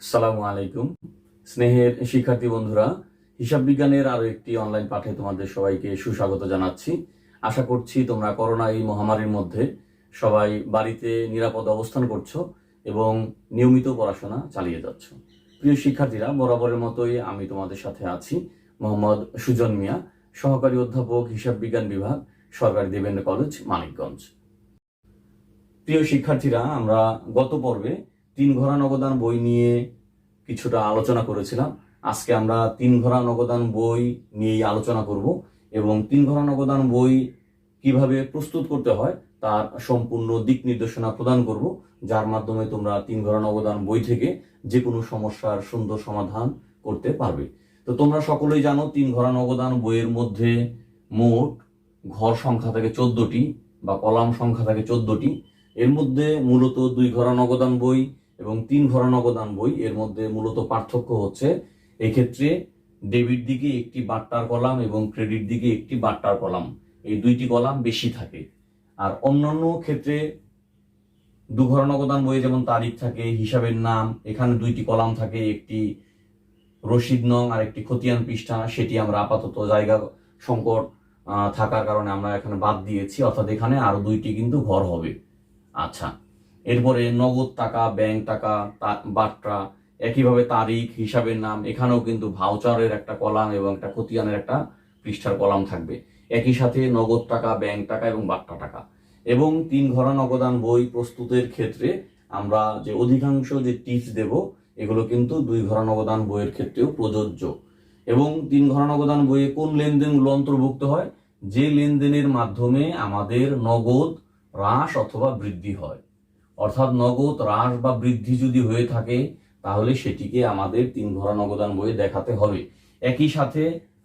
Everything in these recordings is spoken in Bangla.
আসসালামু আলাইকুম। স্নেহের শিক্ষার্থী বন্ধুরা, হিসাব বিজ্ঞানের আরো একটি অনলাইন পাঠে তোমাদের সবাইকে সুস্বাগত জানাচ্ছি। আশা করছি তোমরা করোনা এই মহামারীর মধ্যে সবাই বাড়িতে নিরাপদ অবস্থান করছো এবং নিয়মিত পড়াশোনা চালিয়ে যাচ্ছ। প্রিয় শিক্ষার্থীরা, বরাবরের মতোই আমি তোমাদের সাথে আছি, মোহাম্মদ সুজন মিয়া, সহকারী অধ্যাপক, হিসাব বিজ্ঞান বিভাগ, সরকারি দেবেন্দ্র কলেজ, মানিকগঞ্জ। প্রিয় শিক্ষার্থীরা, আমরা গত পর্বে 3 ঘোড়া নগদান বই নিয়ে কিছুটা আলোচনা করেছিলাম। আজকে আমরা 3 ঘোড়া নগদান বই নিয়েই আলোচনা করব এবং 3 ঘোড়া নগদান বই কিভাবে প্রস্তুত করতে হয় তার সম্পূর্ণ দিক নির্দেশনা প্রদান করব, যার মাধ্যমে তোমরা 3 ঘোড়া নগদান বই থেকে যে কোনো সমস্যার সুন্দর সমাধান করতে পারবে। তো তোমরা সকলেই জানো, 3 ঘোড়া নগদান বইয়ের মধ্যে মোট ঘর সংখ্যা থাকে 14টি বা কলাম সংখ্যা থাকে 14টি। এর মধ্যে মূলত 2 ঘোড়া নগদান বই এবং 3 ঘোড়া নগদান বই এর মধ্যে মূলত পার্থক্য হচ্ছে এক্ষেত্রে ডেবিট দিকে একটি বাট্টার কলাম এবং ক্রেডিট দিকে একটি বাট্টার কলাম, এই দুইটি কলাম বেশি থাকে। আর অন্যান্য ক্ষেত্রে 2 ঘোড়া নগদান বইয়ে যেমন তারিখ থাকে, হিসাবের নাম, এখানে 2টি কলাম থাকে, একটি রসিদ নং আর একটি খতিয়ান পৃষ্ঠা, সেটি আমরা আপাতত জায়গা সংকট থাকার কারণে আমরা এখানে বাদ দিয়েছি, অর্থাৎ এখানে আরো 2টি কিন্তু ঘর হবে। আচ্ছা, এরপরে নগদ টাকা, ব্যাংক টাকা, বাট্টা, একইভাবে তারিখ, হিসাবের নাম, এখানেও কিন্তু ভাউচারের একটা কলাম এবং একটা খতিয়ানের একটা পৃষ্ঠার কলাম থাকবে। একই সাথে নগদ টাকা, ব্যাংক টাকা এবং বাট্টা টাকা। এবং 3 ঘোড়া নগদান বই প্রস্তুতের ক্ষেত্রে আমরা যে অধিকাংশ যে টিপস দেব এগুলো কিন্তু 2 ঘোড়া নগদান বইয়ের ক্ষেত্রেও প্রযোজ্য। এবং 3 ঘোড়া নগদান বইয়ে কোন লেনদেনগুলো অন্তর্ভুক্ত হয়? যে লেনদেনের মাধ্যমে আমাদের নগদ হ্রাস অথবা বৃদ্ধি হয়, অর্থাৎ নগদ হ্রাস বা বৃদ্ধি যদি হয়ে থাকে তাহলে সেটিকে আমাদের 3 ঘোড়া নগদান বইয়ে দেখাতে হবে। একই সাথে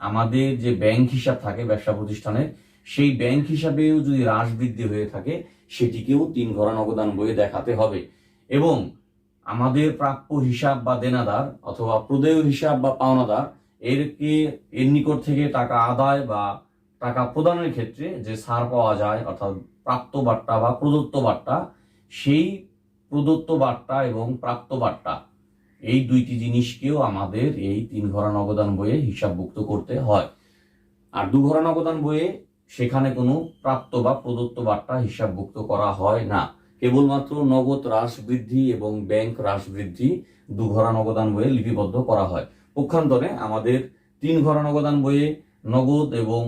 আমাদের যে ব্যাংক হিসাব থাকে ব্যবসা প্রতিষ্ঠানের, সেই ব্যাংক হিসাবেও যদি হ্রাস বৃদ্ধি হয়ে থাকে সেটিকেও 3 ঘোড়া নগদান বইয়ে দেখাতে হবে। এবং আমাদের প্রাপ্য হিসাব বা দেনাদার অথবা প্রদেয় হিসাব বা পাওনাদার এর নিকট থেকে টাকা আদায় বা টাকা প্রদানের ক্ষেত্রে যে ছাড় পাওয়া যায়, অর্থাৎ প্রাপ্ত বাট্টা বা প্রদত্ত বাট্টা, সেই প্রদত্ত বাট্টা এবং প্রাপ্ত বাট্টা এই 2টি জিনিসকেও আমাদের এই 3 ঘোড়া নগদান বইয়ে হিসাবভুক্ত করতে হয়। আর 2 ঘোড়া নগদান বইয়ে সেখানে কোনো প্রাপ্ত বা প্রদত্ত বাট্টা হিসাবভুক্ত করা হয় না, কেবলমাত্র নগদ হ্রাস বৃদ্ধি এবং ব্যাংক হ্রাস বৃদ্ধি 2 ঘোড়া নগদান বইয়ে লিপিবদ্ধ করা হয়। পক্ষান্তরে আমাদের 3 ঘোড়া নগদান বইয়ে নগদ এবং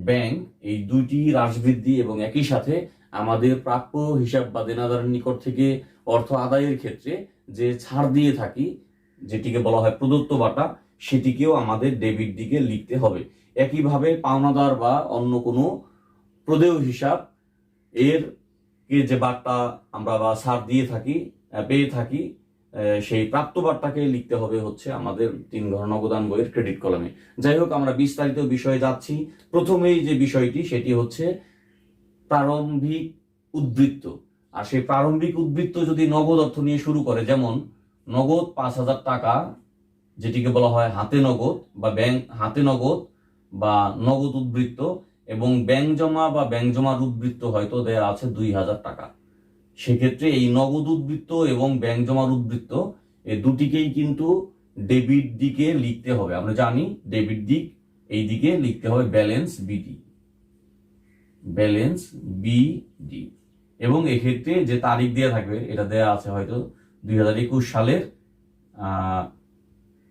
ব্যাংক এই 2টি হ্রাস বৃদ্ধি এবং একই সাথে আমাদের প্রাপ্য হিসাব বা দেনাদারের নিকট থেকে অর্থ আদায়ের ক্ষেত্রে যে ছাড় দিয়ে থাকি, যেটিকে বলা হয় প্রদত্ত বাটা, সেটিকেও আমাদের ডেবিট দিকে লিখতে হবে। একইভাবে পাওনাদার বা অন্য কোনো প্রদেয় হিসাব এর যে বাট্টা আমরা বা ছাড় দিয়ে থাকি, পেয়ে থাকি, সেই প্রাপ্ত বাট্টাকে লিখতে হবে হচ্ছে আমাদের 3 ঘোড়া নগদান বইয়ের ক্রেডিট কলামে। যাই হোক, আমরা বিস্তারিত বিষয়ে যাচ্ছি। প্রথমেই যে বিষয়টি সেটি হচ্ছে প্রারম্ভিক উদ্বৃত্ত। আর সেই প্রারম্ভিক উদ্বৃত্ত যদি নগদ অর্থ নিয়ে শুরু করে, যেমন নগদ 5,000 টাকা, যেটিকে বলা হয় হাতে নগদ বা ব্যাংক হাতে নগদ বা নগদ উদ্বৃত্ত, এবং ব্যাংক জমা বা ব্যাংক জমার উদ্বৃত্ত হয়তো দেয়া আছে 2,000 টাকা। সেক্ষেত্রে এই নগদ উদ্বৃত্ত এবং ব্যাংক জমার উদ্বৃত্ত এই দুটিকেই কিন্তু ডেবিট দিকে লিখতে হবে। আমরা জানি ডেবিট দিক, এই দিকে লিখতে হবে ব্যালেন্স বিডি, ব্যালেন্স বিডি। এবং এক্ষেত্রে যে তারিখ দেওয়া থাকবে, এটা দেয়া আছে হয়তো 2021 সালের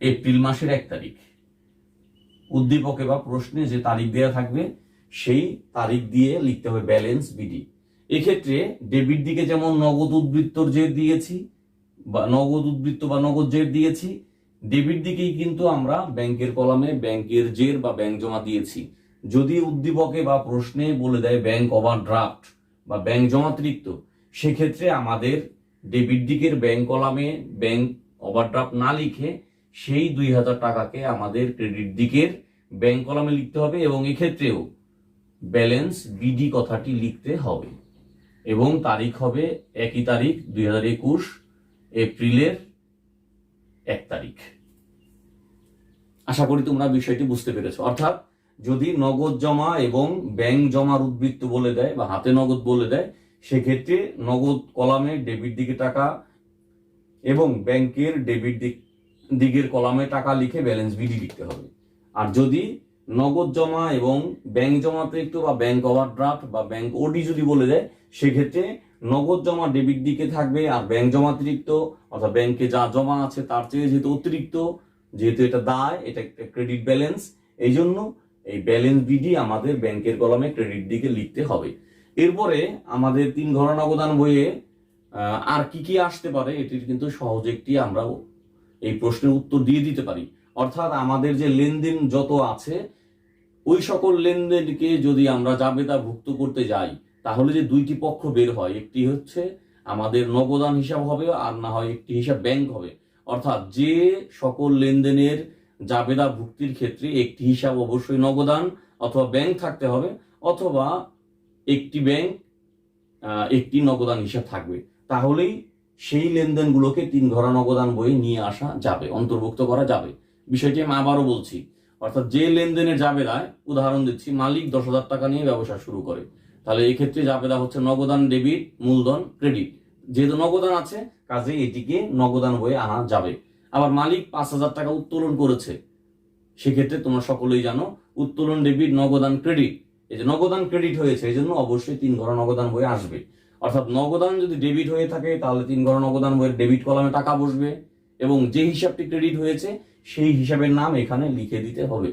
এপ্রিল মাসের 1 তারিখ। উদ্দীপকে বা প্রশ্নে যে তারিখ দেওয়া থাকবে সেই তারিখ দিয়ে লিখতে হবে ব্যালেন্স বিডি। এক্ষেত্রে ডেবিট দিকে যেমন নগদ উদ্বৃত্তর জের দিয়েছি বা নগদ উদ্বৃত্ত বা নগদ জের দিয়েছি, ডেবিট দিকেই কিন্তু আমরা ব্যাংকের কলামে ব্যাংকের জের বা ব্যাংক জমা দিয়েছি। যদি উদ্দীপকে বা প্রশ্নে বলে দেয় ব্যাংক ওভারড্রাফট বা ব্যাংক জমাতিরিক্ত, সেক্ষেত্রে আমাদের ডেবিট দিকের ব্যাংক কলামে ব্যাংক ওভারড্রাফট না লিখে সেই 2,000 টাকাকে আমাদের ক্রেডিট দিকের ব্যাংক কলামে লিখতে হবে এবং এক্ষেত্রেও ব্যালেন্স বিডি কথাটি লিখতে হবে এবং তারিখ হবে একই তারিখ, 2021 এপ্রিলের 1 তারিখ। আশা করি তোমরা বিষয়টি বুঝতে পেরেছো। অর্থাৎ যদি নগদ জমা এবং ব্যাংক জমার উদ্বৃত্ত বলে দেয় বা হাতে নগদ বলে দেয়, সেক্ষেত্রে নগদ কলামে ডেবিট দিকে টাকা এবং ব্যাংকের ডেবিট দিকের কলামে টাকা লিখে ব্যালেন্স বিডি লিখতে হবে। আর যদি নগদ জমা এবং ব্যাংক জমাতিরিক্ত বা ব্যাংক ওভারড্রাফট বা ব্যাংক ওডি যদি বলে দেয়, সেক্ষেত্রে নগদ জমা ডেবিট দিকে থাকবে, আর ব্যাংক জমাতিরিক্ত অর্থাৎ ব্যাংকে যা জমা আছে তার চেয়ে যেহেতু অতিরিক্ত, যেহেতু এটা দায়, এটা একটা ক্রেডিট ব্যালেন্স, এই জন্য এই ব্যালেন্স বিডি আমাদের ব্যাংকের কলামে ক্রেডিট দিকে লিখতে হবে। এরপরে আমাদের 3 ঘর নগদান বইয়ে আর কি কি আসতে পারে, এটির কিন্তু সহজ একটি আমরা এই প্রশ্নের উত্তর দিয়ে দিতে পারি। অর্থাৎ আমাদের যে লেনদেন যত আছে, ওই সকল লেনদেনকে যদি আমরা জাবেদাভুক্ত করতে যাই, তাহলে যে দুইটি পক্ষ বের হয়, একটি হচ্ছে আমাদের নগদান হিসাব হবে, আর না হয় একটি হিসাব ব্যাংক হবে। অর্থাৎ যে সকল লেনদেনের জাবেদা ভুক্তির ক্ষেত্রে একটি হিসাব অবশ্যই নগদান অথবা ব্যাংক থাকতে হবে, অথবা একটি ব্যাংক একটি নগদান হিসাব থাকবে, তাহলেই সেই লেনদেনগুলোকে 3 ঘরা নগদান বইয়ে নিয়ে আসা যাবে, অন্তর্ভুক্ত করা যাবে। বিষয়টি আমি আবারও বলছি, অর্থাৎ যে লেনদেনের জাবেদায়, উদাহরণ দিচ্ছি, মালিক 10,000 টাকা নিয়ে ব্যবসা শুরু করে, তাহলে এই ক্ষেত্রে জাবেদা হচ্ছে নগদান ডেবিট, মূলধন ক্রেডিট। যেহেতু নগদান আছে, কাজে এটিকে নগদান বইয়ে আনা যাবে। আবার মালিক 5,000 টাকা উত্তোলন করেছে, সেক্ষেত্রে তোমরা সকলেই জানো উত্তোলন ডেবিট, নগদান ক্রেডিট। এই যে নগদান ক্রেডিট হয়েছে, এই জন্য অবশ্যই 3 ঘর নগদান বইয়ে আসবে। অর্থাৎ নগদান যদি ডেবিট হয়ে থাকে, তাহলে 3 ঘর নগদান বইয়ের ডেবিট কলামে টাকা বসবে, এবং যে হিসাবটি ক্রেডিট হয়েছে সেই হিসাবের নাম এখানে লিখে দিতে হবে।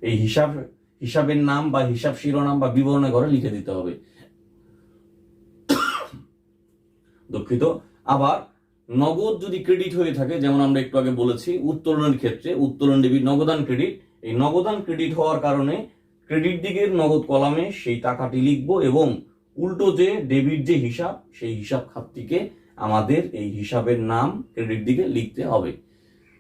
এই হিসাবের নাম বা হিসাব শিরোনাম বা বিবরণের ঘরে লিখে দিতে হবে। দুঃখিত। আবার নগদ যদি ক্রেডিট হয়ে থাকে, যেমন আমরা একটু আগে বলেছি উত্তোলনের ক্ষেত্রে উত্তোলন ডেবিট, নগদান ক্রেডিট, এই নগদান ক্রেডিট হওয়ার কারণে ক্রেডিট দিকের নগদ কলামে সেই টাকাটি লিখব, এবং উল্টো যে ডেবিট যে হিসাব, সেই হিসাব খাতটিকে আমাদের এই হিসাবের নাম ক্রেডিট দিকে লিখতে হবে।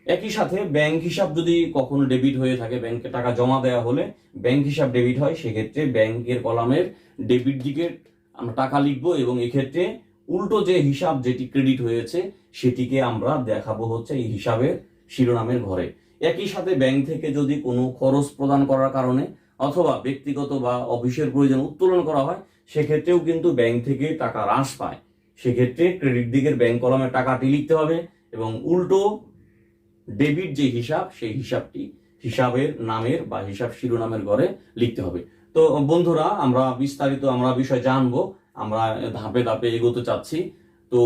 একই সাথে ব্যাংক হিসাব যদি কখনো ডেবিট হয়ে থাকে, ব্যাংকে টাকা জমা দেওয়া হলে ব্যাংক হিসাব ডেবিট হয়, সেক্ষেত্রে ব্যাংকের কলামের ডেবিট দিকে আমরা টাকা লিখবো, এবং এক্ষেত্রে উল্টো যে হিসাব যেটি ক্রেডিট হয়েছে সেটিকে আমরা দেখাবো হচ্ছে এই হিসাবের শিরোনামের ঘরে। একই সাথে ব্যাংক থেকে যদি কোনো খরচ প্রদান করার কারণে অথবা ব্যক্তিগত বা অফিসের প্রয়োজন উত্তোলন করা হয়, সেক্ষেত্রেও কিন্তু ব্যাংক থেকে টাকা হ্রাস পায়, সেক্ষেত্রে ক্রেডিট দিকের ব্যাংক কলামে টাকাটি লিখতে হবে, এবং উল্টো ডেবিট যে হিসাব, সেই হিসাবটি হিসাবের নামের বা হিসাব শিরোনামের ঘরে লিখতে হবে। তো বন্ধুরা, আমরা বিস্তারিত বিষয় জানবো, আমরা ধাপে ধাপে এগোতে চাচ্ছি। তো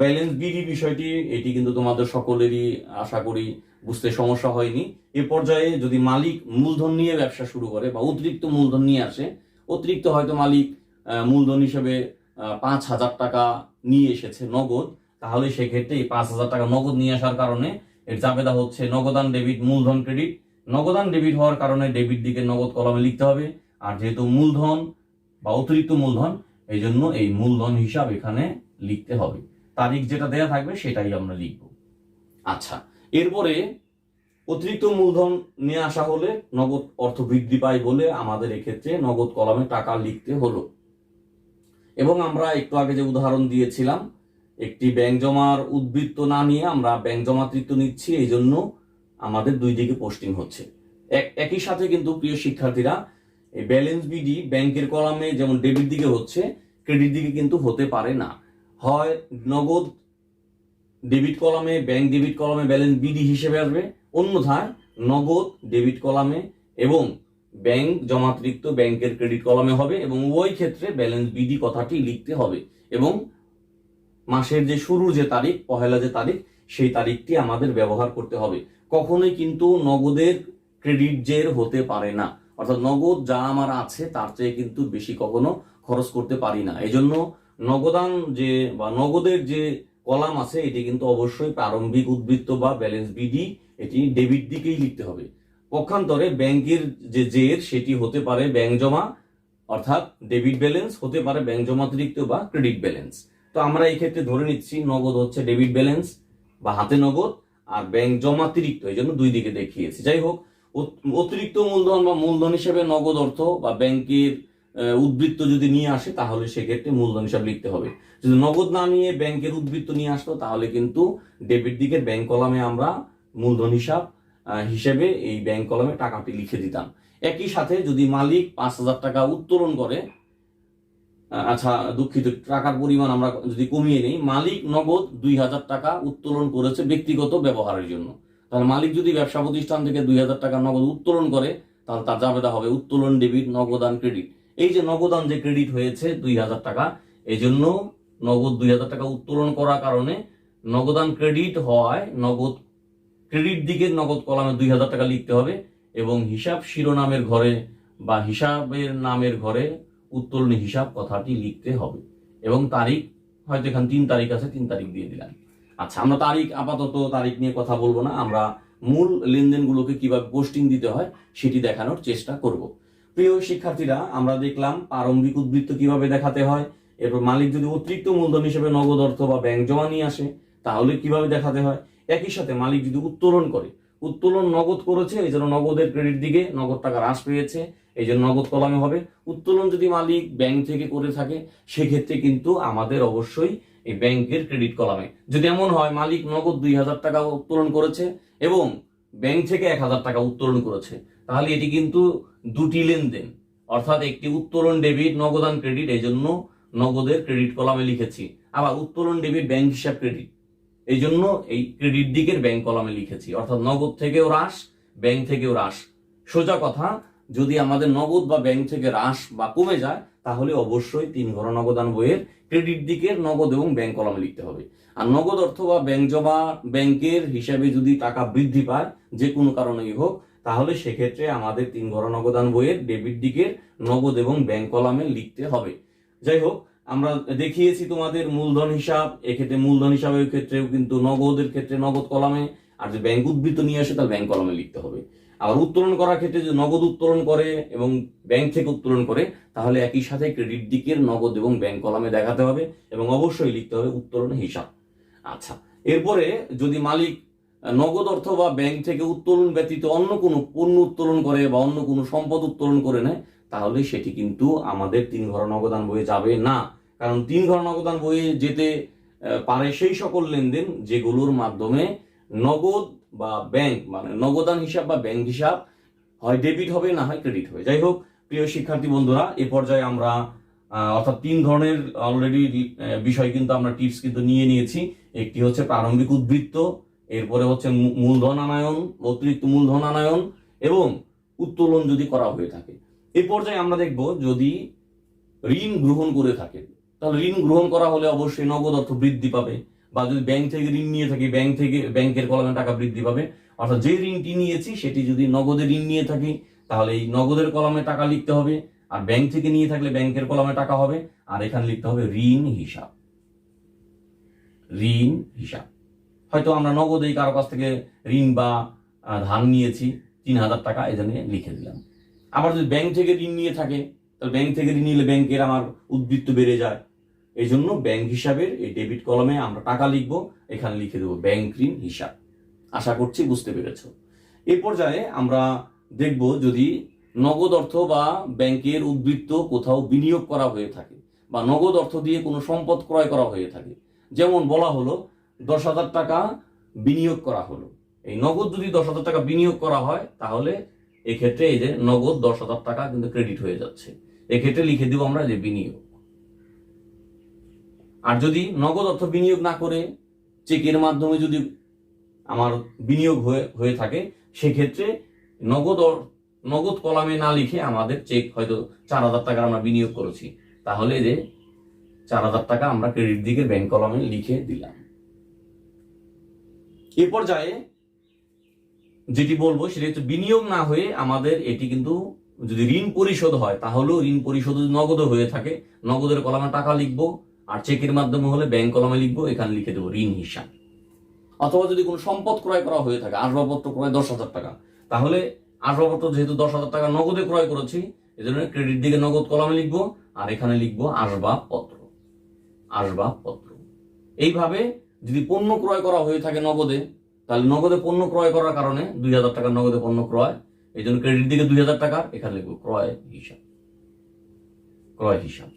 ব্যালেন্স বিডি বিষয়টি, এটি কিন্তু তোমাদের সকলেরই আশা করি বুঝতে সমস্যা হয়নি। এ পর্যায়ে যদি মালিক মূলধন নিয়ে ব্যবসা শুরু করে বা অতিরিক্ত মূলধন নিয়ে আসে, অতিরিক্ত হয়তো মালিক মূলধন হিসেবে 5,000 টাকা নিয়ে এসেছে নগদ, তাহলে সেক্ষেত্রে এই 5,000 টাকা নগদ নিয়ে আসার কারণে এর জাবেদা হচ্ছে নগদান ডেবিট, মূলধন ক্রেডিট। নগদান ডেবিট হওয়ার কারণে ডেবিট দিকে নগদ কলামে লিখতে হবে, আর যেহেতু মূলধন বা অতিরিক্ত মূলধন, এই জন্য এই মূলধন হিসাব এখানে লিখতে হবে। তারিখ যেটা দেয়া থাকবে সেটাই আমরা লিখব। আচ্ছা, এরপরে অতিরিক্ত মূলধন নিয়ে আসা হলে নগদ অর্থ বৃদ্ধি পায় বলে আমাদের এক্ষেত্রে নগদ কলামে টাকা লিখতে হলো। এবং আমরা একটু আগে যে উদাহরণ দিয়েছিলাম, একটি ব্যাংক জমার উদ্বৃত্ত না নিয়ে আমরা ব্যাংক জমাতৃত্ব নিচ্ছি, এই জন্য আমাদের দুই দিকে পোস্টিং হচ্ছে। একই সাথে কিন্তু প্রিয় শিক্ষার্থীরা, এই ব্যালেন্স বিডি ব্যাংকের কলামে যেমন ডেবিট দিকে হচ্ছে, ক্রেডিট দিকে কিন্তু হতে পারে না। হয় নগদ ডেবিট কলামে, ব্যাংক ডেবিট কলামে ব্যালেন্স বিডি হিসেবে আসবে, অন্যথায় নগদ ডেবিট কলামে এবং ব্যাংক জমাতৃত্ব ব্যাংকের ক্রেডিট কলামে হবে, এবং ওই ক্ষেত্রে ব্যালেন্স বিডি কথাটি লিখতে হবে, এবং মাসের যে শুরুর যে তারিখ, পহেলা যে তারিখ, সেই তারিখটি আমাদের ব্যবহার করতে হবে। কখনোই কিন্তু নগদের ক্রেডিট জের হতে পারে না, অর্থাৎ নগদ যা আমার আছে তার চেয়ে কিন্তু বেশি কখনো খরচ করতে পারি না। এই জন্য নগদান যে বা নগদের যে কলাম আছে, এটি কিন্তু অবশ্যই প্রারম্ভিক উদ্বৃত্ত বা ব্যালেন্স বিডি, এটি ডেবিট দিকেই লিখতে হবে। পক্ষান্তরে ব্যাংকের যে জের, সেটি হতে পারে ব্যাংক জমা, অর্থাৎ ডেবিট ব্যালেন্স, হতে পারে ব্যাংক জমাতিরিক্ত বা ক্রেডিট ব্যালেন্স। তো আমরা এই ক্ষেত্রে ধরে নিচ্ছি নগদ হচ্ছে ডেবিট ব্যালেন্স বা হাতে নগদ, আর ব্যাংক জমাতিরিক্ত, এই জন্য দুই দিকে দেখিয়েছি। যাই হোক, অতিরিক্ত মূলধন বা মূলধন হিসেবে নগদ অর্থ বা ব্যাংকের উদ্বৃত্ত যদি নিয়ে আসে, তাহলে সেক্ষেত্রে মূলধন হিসাব লিখতে হবে। যদি নগদ না নিয়ে ব্যাংকের উদ্বৃত্ত নিয়ে আসতো, তাহলে কিন্তু ডেবিট দিকের ব্যাংক কলামে আমরা মূলধন হিসাব হিসেবে এই ব্যাংক কলামে টাকাটি লিখে দিতাম। একই সাথে যদি মালিক 5,000 টাকা উত্তোলন করে, আচ্ছা দুঃখিত, টাকার পরিমাণ আমরা যদি কমিয়ে নিই, মালিক নগদ 2000 টাকা উত্তোলন করেছে ব্যক্তিগত ব্যবহারের জন্য। তাহলে মালিক যদি ব্যবসা প্রতিষ্ঠান থেকে 2000 টাকা নগদ উত্তোলন করে, তাহলে তার জাবেদা হবে উত্তোলন ডেবিট, নগদান ক্রেডিট। এই যে নগদান যে ক্রেডিট হয়েছে 2000 টাকা, এই জন্য নগদ 2000 টাকা উত্তোলন করার কারণে নগদান ক্রেডিট হওয়ায় নগদ ক্রেডিট দিকের নগদ কলামে 2000 টাকা লিখতে হবে এবং হিসাব শিরোনামের ঘরে বা হিসাবের নামের ঘরে উত্তোলন হিসাব কথাটি লিখতে হবে এবং তারিখ, হয়তো এখানে 3 তারিখ আছে, 3 তারিখ দিয়ে দিলাম। আচ্ছা, আমরা তারিখ আপাতত তারিখ নিয়ে কথা বলবো না, আমরা মূল লেনদেনগুলোকে কিভাবে পোস্টিং দিতে হয় সেটি দেখানোর চেষ্টা করব। প্রিয় শিক্ষার্থীরা, আমরা দেখলাম প্রারম্ভিক উদ্বৃত্ত কিভাবে দেখাতে হয়। এরপর মালিক যদি অতিরিক্ত মূলধন হিসেবে নগদ অর্থ বা ব্যাংক জমা নিয়ে আসে তাহলে কিভাবে দেখাতে হয়। একই সাথে মালিক যদি উত্তোলন করে, উত্তোলন নগদ করেছে এই জন্য নগদের ক্রেডিট দিকে নগদ টাকা হ্রাস পেয়েছে, এই জন্য নগদ কলামে হবে। উত্তোলন যদি মালিক ব্যাংক থেকে করে থাকে সেক্ষেত্রে কিন্তু আমাদের অবশ্যই এই ব্যাংকের ক্রেডিট কলামে। যদি এমন হয় মালিক নগদ 2000 টাকা উত্তোলন করেছে এবং ব্যাংক থেকে 1000 টাকা উত্তোলন করেছে, তাহলে এটি কিন্তু দুটি লেনদেন, অর্থাৎ একটি উত্তোলন ডেবিট, নগদান ক্রেডিট, এই জন্য নগদের ক্রেডিট কলামে লিখেছি। আবার উত্তোলন ডেবিট ব্যাংক হিসাব ক্রেডিট, এই জন্য এই ক্রেডিট দিকের ব্যাংক কলামে লিখেছি। অর্থাৎ নগদ থেকেও হ্রাস, ব্যাংক থেকেও হ্রাস। সোজা কথা, যদি আমাদের নগদ বা ব্যাংক থেকে হ্রাস বা কমে যায় তাহলে অবশ্যই 3 ঘর নগদান বইয়ের ক্রেডিট দিকের নগদ এবং ব্যাংক কলামে লিখতে হবে। আর নগদ অর্থ বা ব্যাংক জমা ব্যাংকের হিসাবে যদি টাকা বৃদ্ধি পায় যে কোনো কারণেই হোক, তাহলে সেক্ষেত্রে আমাদের 3 ঘর নগদান বইয়ের ডেবিট দিকের নগদ এবং ব্যাংক কলামে লিখতে হবে। যাই হোক, আমরা দেখিয়েছি তোমাদের মূলধন হিসাব, এক্ষেত্রে মূলধন হিসাবের ক্ষেত্রেও কিন্তু নগদের ক্ষেত্রে নগদ কলামে, আর যে ব্যাংক উদ্বৃত্ত নিয়ে আসে তাহলে ব্যাংক কলামে লিখতে হবে। আবার উত্তোলন করার ক্ষেত্রে যদি নগদ উত্তোলন করে এবং ব্যাংক থেকে উত্তোলন করে তাহলে একই সাথে ক্রেডিট দিকের নগদ এবং ব্যাংক কলামে দেখাতে হবে এবং অবশ্যই লিখতে হবে উত্তোলন হিসাব। আচ্ছা, এরপরে যদি মালিক নগদ অর্থ বা ব্যাংক থেকে উত্তোলন ব্যতীত অন্য কোনো পণ্য উত্তোলন করে বা অন্য কোনো সম্পদ উত্তোলন করে নেয় তাহলে সেটি কিন্তু আমাদের 3 ঘর নগদান বইয়ে যাবে না। কারণ 3 ঘর নগদান বইয়ে যেতে পারে সেই সকল লেনদেন যেগুলোর মাধ্যমে নগদ বা ব্যাংক, মানে নগদান হিসাব বা ব্যাংক হিসাব হয় ডেবিট হবে না হয় ক্রেডিট হবে। যাই হোক প্রিয় শিক্ষার্থী বন্ধুরা, এ পর্যায়ে আমরা অর্থাৎ 3 ধরনের অলরেডি বিষয় কিন্তু আমরা টিপস কিন্তু নিয়ে নিয়েছি। একটি হচ্ছে প্রারম্ভিক উদ্বৃত্ত, এরপরে হচ্ছে মূলধন আনায়ন, অতিরিক্ত মূলধন আনায়ন এবং উত্তোলন যদি করা হয়ে থাকে। এই পর্যায়ে আমরা দেখব যদি ঋণ গ্রহণ করে থাকে তাহলে ঋণ গ্রহণ করা হলে অবশ্যই নগদ অর্থ বৃদ্ধি পাবে, বা যদি ব্যাংক থেকে ঋণ নিয়ে থাকি ব্যাংক থেকে ব্যাংকের কলামে টাকা বৃদ্ধি পাবে। অর্থাৎ যে ঋণটি নিয়েছি সেটি যদি নগদে ঋণ নিয়ে থাকি তাহলে এই নগদের কলামে টাকা লিখতে হবে, আর ব্যাংক থেকে নিয়ে থাকলে ব্যাংকের কলামে টাকা হবে, আর এখানে লিখতে হবে ঋণ হিসাব। ঋণ হিসাব, হয়তো আমরা নগদেই কারো কাছ থেকে ঋণ বা ধার নিয়েছি 3000 টাকা, এই জন্য লিখে দিলাম। আবার যদি ব্যাংক থেকে ঋণ নিয়ে থাকে তাহলে ব্যাংক থেকে ঋণ নিলে ব্যাংকের আমার উদ্বৃত্ত বেড়ে যায়, এই জন্য ব্যাংক হিসাবের এই ডেবিট কলামে আমরা টাকা লিখব, এখানে লিখে দেবো ব্যাংক ঋণ হিসাব। আশা করছি বুঝতে পেরেছ। এই পর্যায়ে আমরা দেখব যদি নগদ অর্থ বা ব্যাংকের উদ্বৃত্ত কোথাও বিনিয়োগ করা হয়ে থাকে বা নগদ অর্থ দিয়ে কোনো সম্পদ ক্রয় করা হয়ে থাকে। যেমন বলা হলো 10,000 টাকা বিনিয়োগ করা হলো, এই নগদ যদি 10,000 টাকা বিনিয়োগ করা হয় তাহলে এক্ষেত্রে এই যে নগদ 10,000 টাকা কিন্তু ক্রেডিট হয়ে যাচ্ছে, এক্ষেত্রে লিখে দিব আমরা যে বিনিয়োগ। আর যদি নগদ অর্থ বিনিয়োগ না করে চেকের মাধ্যমে যদি আমার বিনিয়োগ হয়ে থাকে সেক্ষেত্রে নগদ কলামে না লিখে আমাদের চেক, হয়তো 4,000 টাকা আমরা বিনিয়োগ করেছি, তাহলে যে 4,000 টাকা আমরা ক্রেডিট দিকে ব্যাংক কলামে লিখে দিলাম। এ পর্যায়ে যেটি বলবো সেটি হচ্ছে বিনিয়োগ না হয়ে আমাদের এটি কিন্তু যদি ঋণ পরিশোধ হয় তাহলেও ঋণ পরিশোধ নগদ হয়ে থাকে নগদের কলামে টাকা লিখবো, আর চেকের মাধ্যমে হলে ব্যাংক কলামে লিখবো, এখানে লিখে দেবো ঋণ হিসাব। অথবা যদি কোনো সম্পদ ক্রয় করা হয়ে থাকে, আসবাবপত্র ক্রয় 10,000 টাকা, তাহলে আসবাবপত্র যেহেতু 10,000 টাকা নগদে ক্রয় করেছি এজন্য ক্রেডিট দিকে নগদ কলামে লিখবো, আর এখানে লিখবো আসবাবপত্র। আসবাবপত্র। এইভাবে যদি পণ্য ক্রয় করা হয়ে থাকে নগদে, তাহলে নগদে পণ্য ক্রয় করার কারণে 2,000 টাকার নগদে পণ্য ক্রয়, এই জন্য ক্রেডিট দিকে 2,000 টাকা, এখানে লিখবো ক্রয় হিসাব। ক্রয় হিসাব।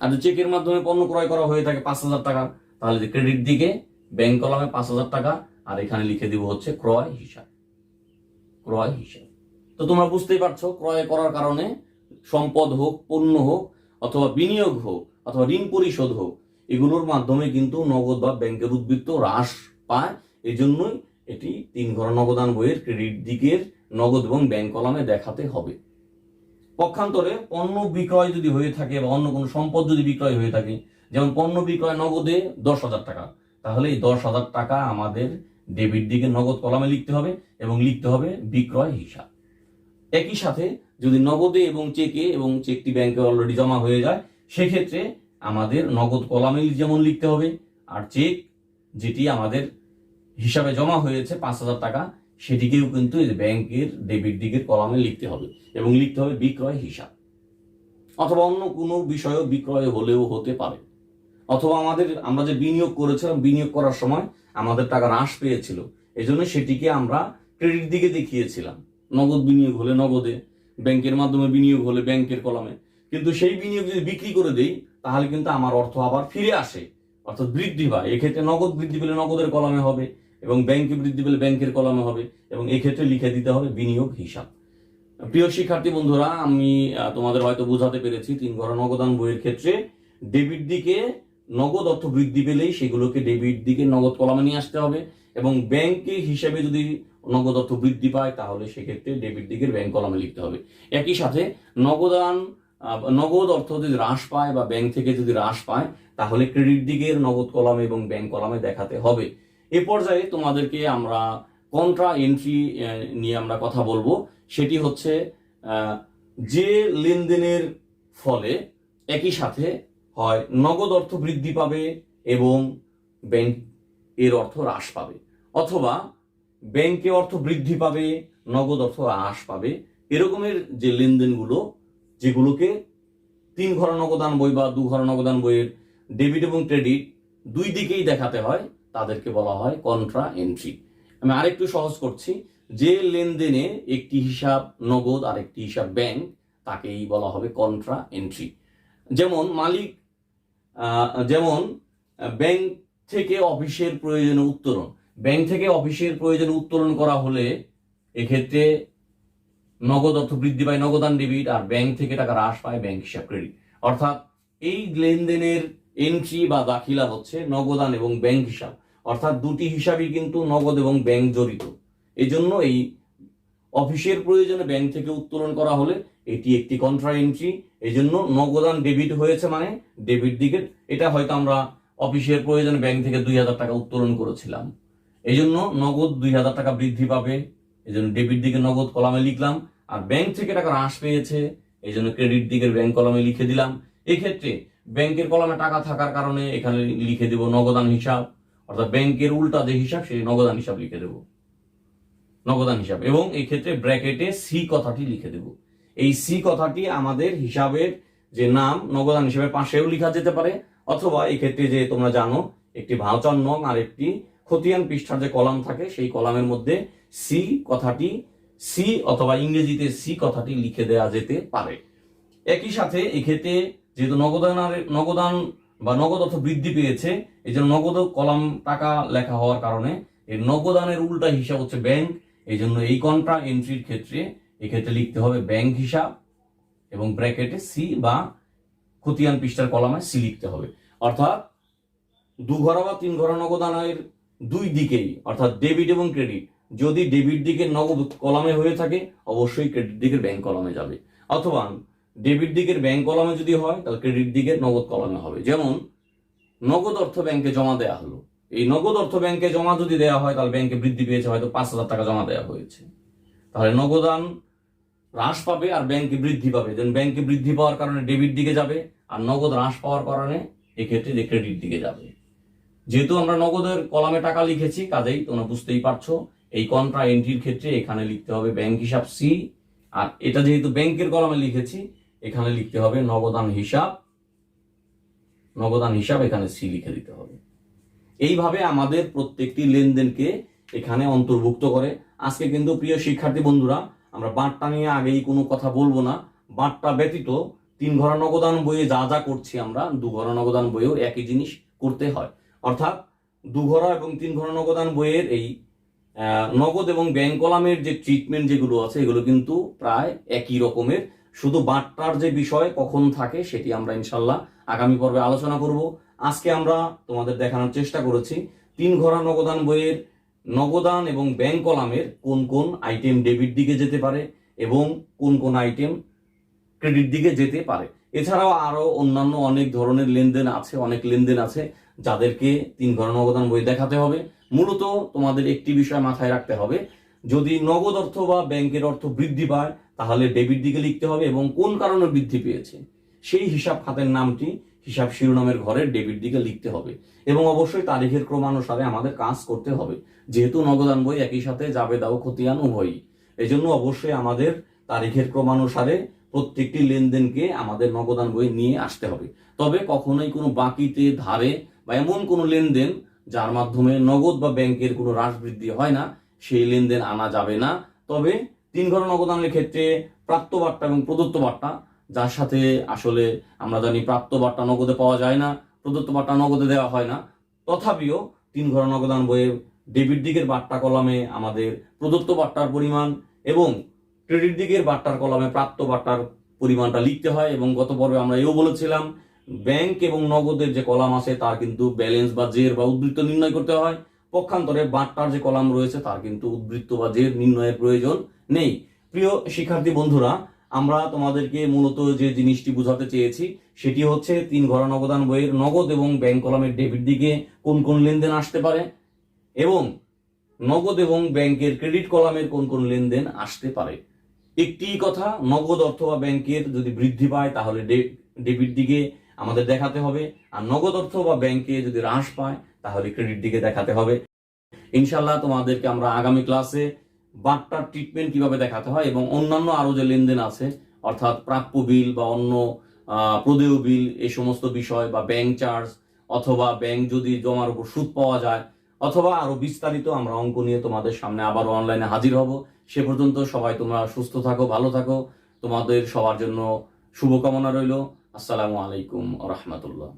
আর চেকের মাধ্যমে পণ্য ক্রয় করা হয়ে থাকে 5,000 টাকা, তাহলে ক্রেডিট দিকে ব্যাংক কলামে 5,000 টাকা, আর এখানে লিখে দিব হচ্ছে ক্রয় হিসাব। ক্রয় হিসাব। তো তোমরা বুঝতেই পারছো ক্রয় করার কারণে সম্পদ হোক পণ্য হোক অথবা বিনিয়োগ হোক অথবা ঋণ পরিশোধ হোক, এগুলোর মাধ্যমে কিন্তু নগদ বা ব্যাংকের উদ্বৃত্ত হ্রাস পায়। এই জন্যই এটি 3 ঘর নগদান বইয়ের ক্রেডিট দিকের নগদ এবং ব্যাংক কলামে দেখাতে হবে। পক্ষান্তরে পণ্য বিক্রয় যদি হয়ে থাকে বা অন্য কোনো সম্পদ যদি বিক্রয় হয়ে থাকে, যেমন পণ্য বিক্রয় নগদে 10,000 টাকা, তাহলে এই 10,000 টাকা আমাদের ডেবিট দিকে নগদ কলামে লিখতে হবে এবং লিখতে হবে বিক্রয় হিসাব। একই সাথে যদি নগদে এবং চেকে এবং চেকটি ব্যাংকে অলরেডি জমা হয়ে যায়, সেক্ষেত্রে আমাদের নগদ কলামে যেমন লিখতে হবে, আর চেক যেটি আমাদের হিসাবে জমা হয়েছে 5,000 টাকা, সেটিকেও কিন্তু ব্যাংকের ডেবিট দিকের কলামে লিখতে হবে এবং লিখতে হবে বিক্রয় হিসাব। অথবা অন্য কোনো বিষয়ও বিক্রয় হলেও হতে পারে। অথবা আমরা যে বিনিয়োগ করেছিলাম, বিনিয়োগ করার সময় আমাদের টাকা হ্রাস পেয়েছিল, এই জন্য সেটিকে আমরা ক্রেডিট দিকে দেখিয়েছিলাম। নগদ বিনিয়োগ হলে নগদে, ব্যাংকের মাধ্যমে বিনিয়োগ হলে ব্যাংকের কলামে। কিন্তু সেই বিনিয়োগ যদি বিক্রি করে দেই, তাহলে কিন্তু আমার অর্থ আবার ফিরে আসে, অর্থাৎ বৃদ্ধি পায়। এক্ষেত্রে নগদ বৃদ্ধি পেলে নগদের কলামে হবে এবং ব্যাংকে বৃদ্ধি পেলে ব্যাংকের কলামে হবে এবং এক্ষেত্রে লিখে দিতে হবে বিনিয়োগ হিসাব। প্রিয় শিক্ষার্থী বন্ধুরা, আমি তোমাদের হয়তো বোঝাতে পেরেছি। 3 ঘর নগদান বইয়ের ক্ষেত্রে ডেবিট দিকে নগদ অর্থ বৃদ্ধি পেলেই সেগুলোকে ডেবিট দিকে নগদ কলামে নিয়ে আসতে হবে এবং ব্যাংকে হিসেবে যদি নগদ অর্থ বৃদ্ধি পায়, তাহলে সেক্ষেত্রে ডেবিট দিকের ব্যাংক কলামে লিখতে হবে। একই সাথে নগদ অর্থ যদি হ্রাস পায় বা ব্যাংক থেকে যদি হ্রাস পায়, তাহলে ক্রেডিট দিকের নগদ কলামে এবং ব্যাংক কলামে দেখাতে হবে। এ পর্যায়ে তোমাদেরকে আমরা কন্ট্রা এন্ট্রি নিয়ে আমরা কথা বলবো। সেটি হচ্ছে যে লেনদেনের ফলে একই সাথে হয় নগদ অর্থ বৃদ্ধি পাবে এবং ব্যাংক এর অর্থ হ্রাস পাবে, অথবা ব্যাংকে অর্থ বৃদ্ধি পাবে, নগদ অর্থ হ্রাস পাবে। এরকমের যে লেনদেনগুলো, যেগুলোকে 3 ঘর নগদান বই বা 2 ঘর নগদান বইয়ের ডেবিট এবং ক্রেডিট দুই দিকেই দেখাতে হয়, তাদেরকে বলা হয় কন্ট্রা এন্ট্রি। আমি আরেকটু সহজ করছি। যে লেনদেনে একটি হিসাব নগদ আর একটি হিসাব ব্যাংক, তাকেই বলা হবে কন্ট্রা এন্ট্রি। যেমন ব্যাংক থেকে অফিসের প্রয়োজনে উত্তোলন, ব্যাংক থেকে অফিসের প্রয়োজনে উত্তোলন করা হলে এক্ষেত্রে নগদ অর্থ বৃদ্ধি পায় নগদান ডেবিট, আর ব্যাংক থেকে টাকা হ্রাস পায় ব্যাংক হিসাব ক্রেডিট। অর্থাৎ এই লেনদেনের এন্ট্রি বা দাখিলা হচ্ছে নগদান এবং ব্যাংক হিসাব, অর্থাৎ দুটি হিসাবই কিন্তু নগদ এবং ব্যাংক জড়িত। এই জন্য এই অফিসের প্রয়োজনে ব্যাংক থেকে উত্তোলন করা হলে এটি একটি কন্ট্রা এন্ট্রি। এই জন্য নগদান ডেবিট হয়েছে মানে ডেবিট দিকের, এটা হয়তো আমরা অফিসের প্রয়োজনে ব্যাংক থেকে 2,000 টাকা উত্তোলন করেছিলাম, এই জন্য নগদ 2,000 টাকা বৃদ্ধি পাবে, এই জন্য ডেবিট দিকে নগদ কলামে লিখলাম। আর ব্যাংক থেকে টাকা হ্রাস পেয়েছে, এই জন্য ক্রেডিট দিকের ব্যাংক কলামে লিখে দিলাম। এক্ষেত্রে ব্যাংকের কলামে টাকা থাকার কারণে এখানে লিখে দেব নগদান হিসাব, অর্থাৎ ব্যাংকের উল্টা যে হিসাব সেই নগদান হিসাব লিখে দেব, নগদান হিসাব। এবং এই ক্ষেত্রে ব্র্যাকেটে সি কথাটি লিখে দেব। এই সি কথাটি আমাদের হিসাবের যে নাম নগদান হিসাবের পাশেও লেখা যেতে পারে, অথবা এই ক্ষেত্রে যে তোমরা জানো একটি ভাউচার নং আর একটি খতিয়ান পৃষ্ঠার যে কলাম থাকে, সেই কলামের মধ্যে সি কথাটি, সি অথবা ইংরেজিতে সি কথাটি লিখে দেওয়া যেতে পারে। একই সাথে এক্ষেত্রে যেহেতু নগদান বা নগদ অর্থ বৃদ্ধি পেয়েছে, এই জন্য নগদ কলাম টাকা লেখা হওয়ার কারণে এই নগদানের উল্টা হিসাব হচ্ছে ব্যাংক। এই জন্য এই কন্ট্রা এন্ট্রির ক্ষেত্রে এক্ষেত্রে লিখতে হবে ব্যাংক হিসাব এবং ব্র্যাকেটে সি বা খতিয়ান পৃষ্ঠার কলামে সি লিখতে হবে। অর্থাৎ 2 ঘর বা 3 ঘর নগদানের দুই দিকেই, অর্থাৎ ডেবিট এবং ক্রেডিট, যদি ডেবিট দিকের নগদ কলামে হয়ে থাকে, অবশ্যই ক্রেডিট দিকের ব্যাংক কলামে যাবে। অথবা ডেবিট দিকের ব্যাংক কলামে যদি হয়, তাহলে ক্রেডিট দিকের নগদ কলামে হবে। যেমন নগদ অর্থ ব্যাংকে জমা দেওয়া হলো, এই নগদ অর্থ ব্যাংকে জমা যদি দেওয়া হয়, তাহলে ব্যাংকে বৃদ্ধি পেয়েছে, হয়তো 5,000 টাকা জমা দেওয়া হয়েছে, তাহলে নগদান হ্রাস পাবে আর ব্যাংকে বৃদ্ধি পাবে। যেন ব্যাংকে বৃদ্ধি পাওয়ার কারণে ডেবিট দিকে যাবে, আর নগদ হ্রাস পাওয়ার কারণে এক্ষেত্রে যে ক্রেডিট দিকে যাবে। যেহেতু আমরা নগদের কলামে টাকা লিখেছি, কাজেই তোমরা বুঝতেই পারছো এই কন্ট্রা এন্ট্রির ক্ষেত্রে এখানে লিখতে হবে ব্যাংক হিসাব সি, আর এটা যেহেতু ব্যাংকের কলামে লিখেছি, এখানে লিখতে হবে নগদান হিসাব এখানে সি লিখে দিতে হবে। এইভাবে আমাদের প্রত্যেকটি লেনদেনকে এখানে অন্তর্ভুক্ত করে। আজকে কিন্তু প্রিয় শিক্ষার্থী বন্ধুরা, আমরা বাঁটটা নিয়ে আগেই কোনো কথা বলবো না। বাঁটটা ব্যতীত 3 ঘর নগদান বইয়ে যা যা করছি আমরা, 2 ঘর নগদান বইয়েও একই জিনিস করতে হয়। অর্থাৎ 2 ঘর এবং 3 ঘর নগদান বইয়ের এই নগদ এবং ব্যাংক কলামের যে ট্রিটমেন্ট যেগুলো আছে, এগুলো কিন্তু প্রায় একই রকমের। শুধু বাট্টার যে বিষয় কখন থাকে সেটি আমরা ইনশাল্লাহ আগামী পর্বে আলোচনা করব। আজকে আমরা তোমাদের দেখানোর চেষ্টা করেছি 3 ঘোড়া নগদান বইয়ের নগদান এবং ব্যাংক কলামের কোন কোন আইটেম ডেবিট দিকে যেতে পারে এবং কোন কোন আইটেম ক্রেডিট দিকে যেতে পারে। এছাড়াও আরো অন্যান্য অনেক ধরনের লেনদেন আছে, অনেক লেনদেন আছে যাদেরকে 3 ঘোড়া নগদান বই দেখাতে হবে। মূলত তোমাদের একটি বিষয় মাথায় রাখতে হবে, যদি নগদ অর্থ বা ব্যাংকের অর্থ বৃদ্ধি পায় তাহলে ডেবিট দিকে লিখতে হবে এবং কোন কারণে বৃদ্ধি পেয়েছে সেই হিসাব খাতের নামটি হিসাব শিরোনামের ঘরে ডেবিট দিকে লিখতে হবে এবং অবশ্যই তারিখের ক্রমানুসারে আমাদের কাজ করতে হবে, যেহেতু নগদান বই একই সাথে জাবেদা ও খতিয়ান উভয়ই। এজন্য অবশ্যই আমাদের তারিখের ক্রমানুসারে প্রত্যেকটি লেনদেনকে আমাদের নগদান বই নিয়ে আসতে হবে। তবে কখনোই কোনো বাকিতে, ধারে বা এমন কোনো লেনদেন যার মাধ্যমে নগদ বা ব্যাংকের কোনো হ্রাস বৃদ্ধি হয় না সেই লেনদেন আনা যাবে না। তবে 3 ঘোড়া নগদানের ক্ষেত্রে প্রাপ্ত বার্তা এবং প্রদত্ত বার্তা, যার সাথে আসলে আমরা জানি প্রাপ্ত বার্তা নগদে পাওয়া যায় না, প্রদত্ত বার্তা নগদে দেওয়া হয় না, তথাপিও 3 ঘোড়া নগদান বইয়ের ডেবিট দিকের বার্তা কলামে আমাদের প্রদত্ত বার্তার পরিমাণ এবং ক্রেডিট দিকের বার্তার কলামে প্রাপ্ত বার্তার পরিমাণটা লিখতে হয়। এবং গত পর্বে আমরা এও বলেছিলাম ব্যাংক এবং নগদের যে কলাম আছে তার কিন্তু ব্যালেন্স বা জের বা উদ্বৃত্ত নির্ণয় করতে হয়। পক্ষান্তরে বার্তার যে কলাম রয়েছে তার কিন্তু উদ্বৃত্ত বা জের নির্ণয়ের প্রয়োজন নেই। প্রিয় শিক্ষার্থী বন্ধুরা, আমরা তোমাদেরকে মূলত যে জিনিসটি বোঝাতে চেয়েছি সেটি হচ্ছে 3 ঘোড়া নগদান বইয়ের নগদ এবং ব্যাংক কলামের ডেবিট দিকে কোন কোন লেনদেন আসতে পারে এবং নগদ এবং ব্যাংকের ক্রেডিট কলামের কোন কোন লেনদেন আসতে পারে। একটি কথা, নগদ অর্থ বা ব্যাংকের যদি বৃদ্ধি পায় তাহলে ডেবিট দিকে আমাদের দেখাতে হবে, আর নগদ অর্থ বা ব্যাংকে যদি হ্রাস পায় তাহলে ক্রেডিট দিকে দেখাতে হবে। ইনশাল্লাহ তোমাদেরকে আমরা আগামী ক্লাসে বার্তার ট্রিটমেন্ট কিভাবে দেখাতে হয় এবং অন্যান্য আরো যে লেনদেন আছে অর্থাৎ প্রাপ্য বিল বা অন্য প্রদেয় বিল, এই সমস্ত বিষয় বা ব্যাংক চার্জ অথবা ব্যাংক যদি জমার উপর সুদ পাওয়া যায় অথবা আরো বিস্তারিত আমরা অঙ্ক নিয়ে তোমাদের সামনে আবারও অনলাইনে হাজির হব। সে পর্যন্ত সবাই তোমরা সুস্থ থাকো, ভালো থাকো, তোমাদের সবার জন্য শুভকামনা রইল। আসসালামু আলাইকুম ওয়া রাহমাতুল্লাহ।